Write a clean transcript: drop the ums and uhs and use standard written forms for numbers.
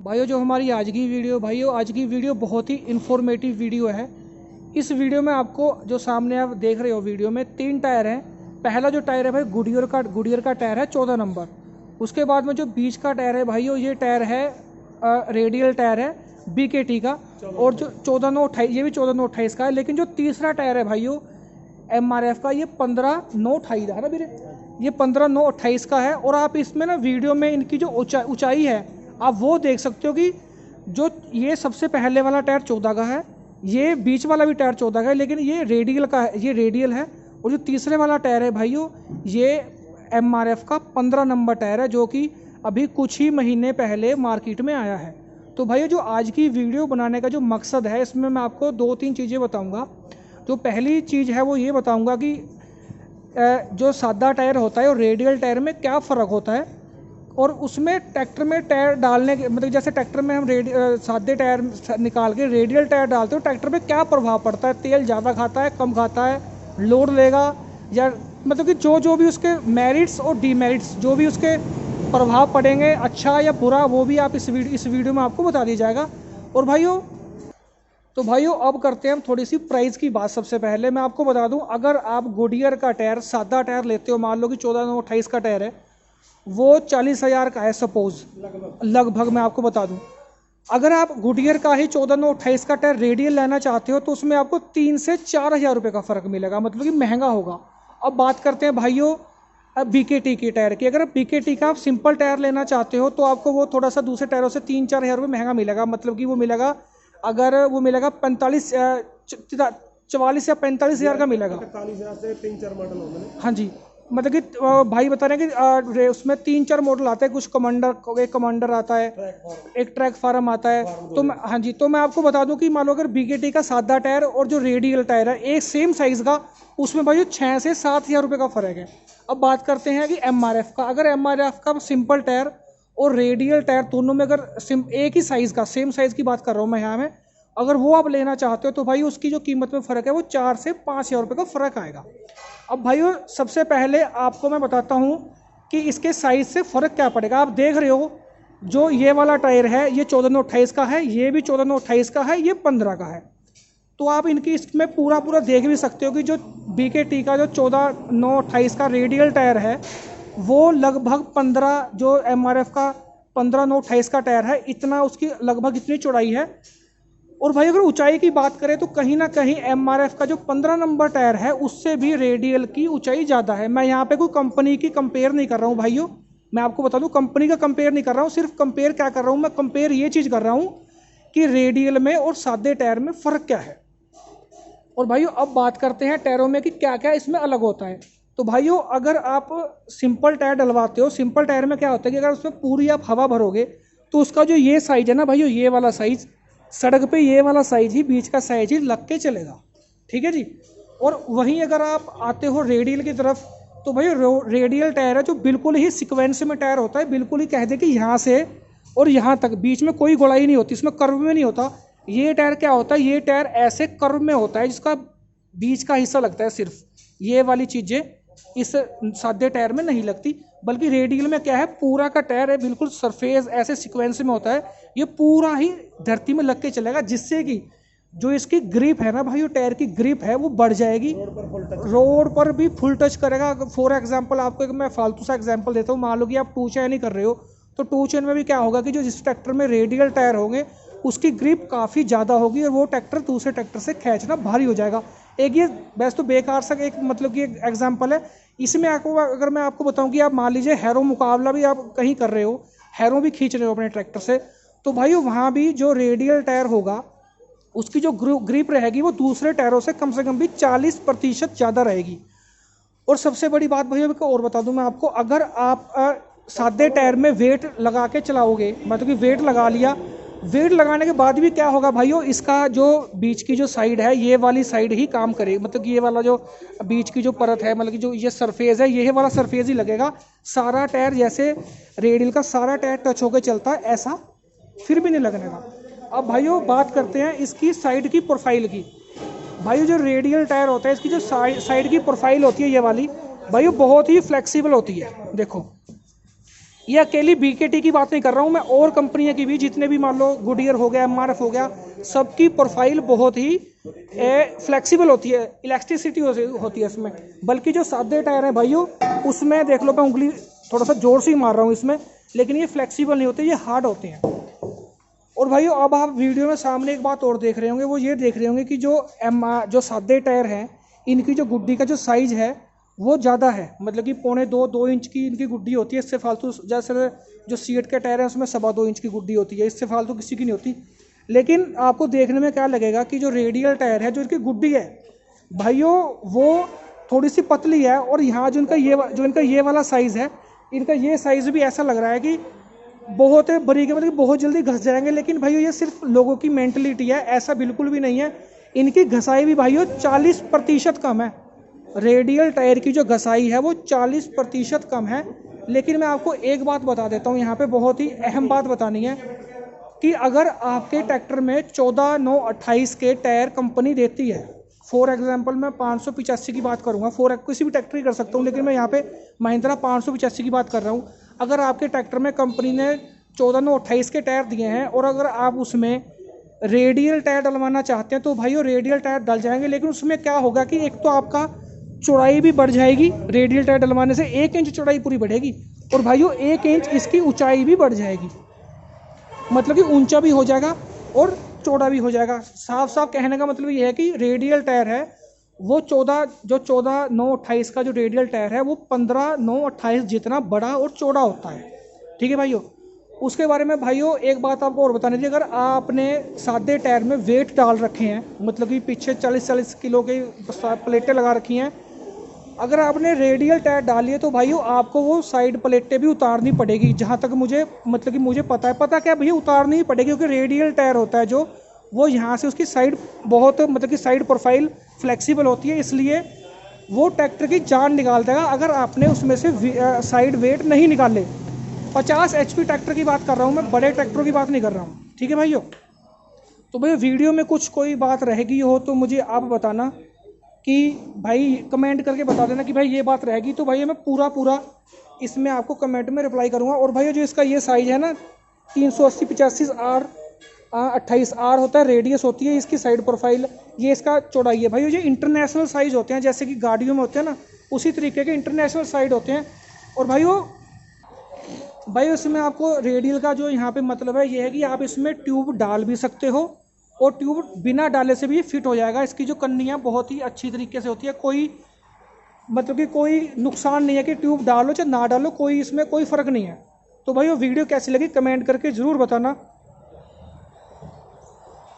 भाइयों जो हमारी आज की वीडियो बहुत ही इन्फॉर्मेटिव वीडियो है। इस वीडियो में आपको जो सामने आप देख रहे हो वीडियो में 3 टायर हैं। पहला जो टायर है भाई गुडियर का टायर है 14 नंबर। उसके बाद में जो बीच का टायर है भाइयों, ये टायर है रेडियल टायर है BKT का, और जो 14/9/28 ये भी 14/9/28 का है। लेकिन जो तीसरा टायर है भाइयों MRF का, ये 15/9/28 है ना मेरे, ये 15/9/28 का है। और आप इसमें ना वीडियो में इनकी जो ऊंचाई है आप वो देख सकते हो कि जो ये सबसे पहले वाला टायर 14 का है, ये बीच वाला भी टायर 14 का है, लेकिन ये रेडियल का है, ये रेडियल है। और जो तीसरे वाला टायर है भाइयों, ये MRF का 15 नंबर टायर है, जो कि अभी कुछ ही महीने पहले मार्केट में आया है। तो भाइयों जो आज की वीडियो बनाने का जो मकसद है, इसमें मैं आपको 2-3 चीज़ें बताऊंगा। जो पहली चीज़ है वो ये बताऊंगा कि जो सादा टायर होता है और रेडियल टायर में क्या फ़र्क होता है, और उसमें ट्रैक्टर में टायर डालने के मतलब जैसे ट्रैक्टर में हम सादे टायर निकाल के रेडियल टायर डालते हो, ट्रैक्टर पे क्या प्रभाव पड़ता है, तेल ज़्यादा खाता है कम खाता है, लोड लेगा, या मतलब कि जो भी उसके मेरिट्स और डीमेरिट्स जो भी उसके प्रभाव पड़ेंगे अच्छा या बुरा, वो भी आप इस वीडियो में आपको बता दिया जाएगा। और भाइयों अब करते हैं हम थोड़ी सी प्राइस की बात। सबसे पहले मैं आपको बता दूं, अगर आप गुडियर का टायर सादा टायर लेते हो, मान लो कि 14/9/28 का टायर है, वो 40,000 का है सपोज, लगभग मैं आपको बता दूं। अगर आप गुडियर का ही 14/9/28 का टायर रेडियल लेना चाहते हो तो उसमें आपको 3 से 4,000 रुपये का फ़र्क मिलेगा, मतलब कि महंगा होगा। अब बात करते हैं भाइयों BKT की टायर की। अगर BKT का आप सिंपल टायर लेना चाहते हो तो आपको वो थोड़ा सा दूसरे टायरों से 3-4 हज़ार रुपये महंगा मिलेगा, मतलब कि वो मिलेगा, अगर वो मिलेगा 44 या 45 हज़ार का मिलेगा। 40,000 से 3-4 मॉडल होंगे। हाँ जी, मतलब कि भाई बता रहे हैं कि उसमें 3-4 मॉडल आते हैं। कुछ एक कमांडर आता है, एक ट्रैक फार्म आता है। तो मैं हाँ जी, तो मैं आपको बता दूं कि मान लो अगर BKT का सादा टायर और जो रेडियल टायर है एक सेम साइज़ का, उसमें भाई 6 से 7 हज़ार रुपये का फ़र्क है। अब बात करते हैं कि MRF का। अगर MRF का सिंपल टायर और रेडियल टायर दोनों में अगर एक ही साइज़ का, सेम साइज़ की बात कर रहा हूँ मैं यहाँ में, अगर वो आप लेना चाहते हो तो भाई उसकी जो कीमत में फ़र्क है वो 4 से 5 हज़ार रुपये का फ़र्क आएगा। अब भाइयों सबसे पहले आपको मैं बताता हूँ कि इसके साइज़ से फ़र्क क्या पड़ेगा। आप देख रहे हो जो ये वाला टायर है ये 14/9/28 का है, ये भी 14/9/28 का है, ये 15 का है। तो आप इनकी इसमें पूरा देख भी सकते हो कि जो BKT का जो 14/9/28 का रेडियल टायर है वो लगभग 15, जो MRF का 15/9/28 का टायर है, इतना उसकी लगभग इतनी चौड़ाई है। और भाई अगर ऊंचाई की बात करें तो कहीं ना कहीं MRF का जो 15 नंबर टायर है उससे भी रेडियल की ऊंचाई ज़्यादा है। मैं यहाँ पे कोई कंपनी की कंपेयर नहीं कर रहा हूँ भाइयों, मैं आपको बता दूँ कंपनी का कंपेयर नहीं कर रहा हूँ। सिर्फ कंपेयर क्या कर रहा हूँ, मैं कंपेयर ये चीज़ कर रहा हूँ कि रेडियल में और सादे टायर में फ़र्क क्या है। और भाइयों अब बात करते हैं टायरों में कि क्या क्या इसमें अलग होता है। तो भाइयों अगर आप सिंपल टायर डलवाते हो, सिंपल टायर में क्या होता है कि अगर उसमें पूरी आप हवा भरोगे तो उसका जो ये साइज है ना भाइयों, ये वाला साइज, सड़क पे ये वाला साइज ही, बीच का साइज ही लग के चलेगा, ठीक है जी। और वहीं अगर आप आते हो रेडियल की तरफ तो भाई रेडियल टायर है जो बिल्कुल ही सीक्वेंस में टायर होता है, बिल्कुल ही कह दे कि यहाँ से और यहाँ तक बीच में कोई गोलाई नहीं होती, इसमें कर्व में नहीं होता। ये टायर क्या होता है, ये टायर ऐसे कर्व में होता है जिसका बीच का हिस्सा लगता है सिर्फ, ये वाली चीज़ें इस सादे टायर में नहीं लगती। बल्कि रेडियल में क्या है, पूरा का टायर है बिल्कुल सरफेस ऐसे सीक्वेंस में होता है, ये पूरा ही धरती में लग के चलेगा, जिससे कि जो इसकी ग्रिप है ना भाई, वो टायर की ग्रिप है वो बढ़ जाएगी, रोड पर भी फुल टच करेगा। फॉर एग्जांपल आपको एक मैं फालतू सा एग्जांपल देता हूँ, मान लो कि आप 2 चेन ही कर रहे हो तो 2 चेन में भी क्या होगा कि जो जिस ट्रैक्टर में रेडियल टायर होंगे उसकी ग्रिप काफ़ी ज़्यादा होगी और वो ट्रैक्टर दूसरे ट्रैक्टर से खींचना भारी हो जाएगा। एक ये वैसे तो बेकार सा एक मतलब कि एक एग्जांपल है। इसमें आपको अगर मैं आपको बताऊं कि आप मान लीजिए हैरो मुकाबला भी आप कहीं कर रहे हो, हैरो भी खींच रहे हो अपने ट्रैक्टर से, तो भाई वहाँ भी जो रेडियल टायर होगा उसकी जो ग्रिप रहेगी वो दूसरे टायरों से कम भी 40% ज़्यादा रहेगी। और सबसे बड़ी बात भैया और बता दूं मैं आपको, अगर आप सादे टायर में वेट लगा के चलाओगे, मतलब कि वेट लगा लिया, वेट लगाने के बाद भी क्या होगा भाइयों, इसका जो बीच की जो साइड है ये वाली साइड ही काम करेगी, मतलब कि ये वाला जो बीच की जो परत है, मतलब कि जो ये सरफेस है ये वाला सरफेस ही लगेगा। सारा टायर जैसे रेडियल का सारा टायर टच होकर चलता है ऐसा फिर भी नहीं लगने का। अब भाइयों बात करते हैं इसकी साइड की प्रोफाइल की। भाइयों जो रेडियल टायर होता है इसकी जो साइड की प्रोफाइल होती है ये वाली, भाइयों बहुत ही फ्लेक्सिबल होती है। देखो ये अकेली BKT की बात नहीं कर रहा हूँ मैं, और कंपनियां की भी, जितने भी मान लो गुडियर हो गया, MRF हो गया, सबकी प्रोफाइल बहुत ही फ्लेक्सिबल होती है, इलास्टिसिटी होती है इसमें। बल्कि जो सादे टायर हैं भाइयों, उसमें देख लो, मैं उंगली थोड़ा सा जोर से ही मार रहा हूँ इसमें, लेकिन ये फ्लेक्सिबल नहीं होते, ये हार्ड होते हैं। और भाइयों अब आप वीडियो में सामने एक बात और देख रहे होंगे, वो ये देख रहे होंगे कि जो सादे टायर हैं, इनकी जो गुड्डी का जो साइज़ है वो ज़्यादा है, मतलब कि 2.25 इंच की इनकी गुड्डी होती है। इससे फालतू जैसे जो सीएट के टायर है उसमें 2.25 इंच की गुड्डी होती है, इससे फालतू किसी की नहीं होती। लेकिन आपको देखने में क्या लगेगा कि जो रेडियल टायर है, जो इनकी गुड्डी है भाइयों, वो थोड़ी सी पतली है, और यहाँ जो इनका ये वाला साइज़ है, इनका ये साइज़ भी ऐसा लग रहा है कि बहुत बरीक है, मतलब बहुत जल्दी घस जाएंगे। लेकिन भाइयों ये सिर्फ लोगों की मेंटलिटी है, ऐसा बिल्कुल भी नहीं है। इनकी घसाई भी भाइयों 40% कम है। रेडियल टायर की जो घसाई है वो 40% कम है। लेकिन मैं आपको एक बात बता देता हूँ, यहाँ पे बहुत ही अहम बात बतानी है कि अगर आपके ट्रैक्टर में 14/9/28 के टायर कंपनी देती है, फॉर एग्जांपल मैं 585 की बात करूँगा, किसी भी ट्रैक्टर ही कर सकता हूँ, लेकिन मैं यहाँ पे महिंद्रा 585 की बात कर रहा हूँ। अगर आपके ट्रैक्टर में कंपनी ने 14/9/28 के टायर दिए हैं, और अगर आप उसमें रेडियल टायर डलवाना चाहते हैं, तो भाइयों रेडियल टायर डल जाएंगे। लेकिन उसमें क्या होगा कि एक तो आपका चौड़ाई भी बढ़ जाएगी, रेडियल टायर डलवाने से 1 इंच चौड़ाई पूरी बढ़ेगी, और भाइयों 1 इंच इसकी ऊंचाई भी बढ़ जाएगी, मतलब कि ऊंचा भी हो जाएगा और चौड़ा भी हो जाएगा। साफ साफ कहने का मतलब ये है कि रेडियल टायर है वो 14/9/28 का जो रेडियल टायर है वो 15/9/28 जितना बड़ा और चौड़ा होता है। ठीक है भाइयों। उसके बारे में भाइयों एक बात आपको और बतानी थी, अगर आपने सादे टायर में वेट डाल रखे हैं, मतलब कि पीछे 40-40 किलो की प्लेटें लगा रखी हैं, अगर आपने रेडियल टायर डाली है तो भाइयों आपको वो साइड प्लेटें भी उतारनी पड़ेगी। जहाँ तक मुझे पता क्या भैया, उतारनी ही पड़ेगी, क्योंकि रेडियल टायर होता है जो, वो यहाँ से उसकी साइड बहुत साइड प्रोफाइल फ्लेक्सिबल होती है, इसलिए वो ट्रैक्टर की जान निकाल देगा अगर आपने उसमें से साइड वेट नहीं निकाले। 50 HP ट्रैक्टर की बात कर रहा हूँ मैं, बड़े ट्रैक्टरों की बात नहीं कर रहा हूँ। ठीक है भाइयों। तो भैया वीडियो में कुछ कोई बात रह गई हो तो मुझे आप बताना, कि भाई कमेंट करके बता देना कि भाई ये बात रहेगी, तो भाई मैं पूरा इसमें आपको कमेंट में रिप्लाई करूँगा। और भाई जो इसका ये साइज़ है ना, 380/85 R होता है, रेडियस होती है इसकी साइड प्रोफाइल, ये इसका चौड़ाई है। भाई ये इंटरनेशनल साइज़ होते हैं, जैसे कि गाड़ियों में होते हैं ना, उसी तरीके के इंटरनेशनल साइड होते हैं। और भाई इसमें आपको रेडियल का जो यहाँ पे मतलब है ये है कि आप इसमें ट्यूब डाल भी सकते हो, और ट्यूब बिना डाले से भी फिट हो जाएगा। इसकी जो कन्नियाँ बहुत ही अच्छी तरीके से होती है, कोई नुकसान नहीं है कि ट्यूब डालो चाहे ना डालो, इसमें कोई फ़र्क नहीं है। तो भाई वो वीडियो कैसी लगी कमेंट करके ज़रूर बताना।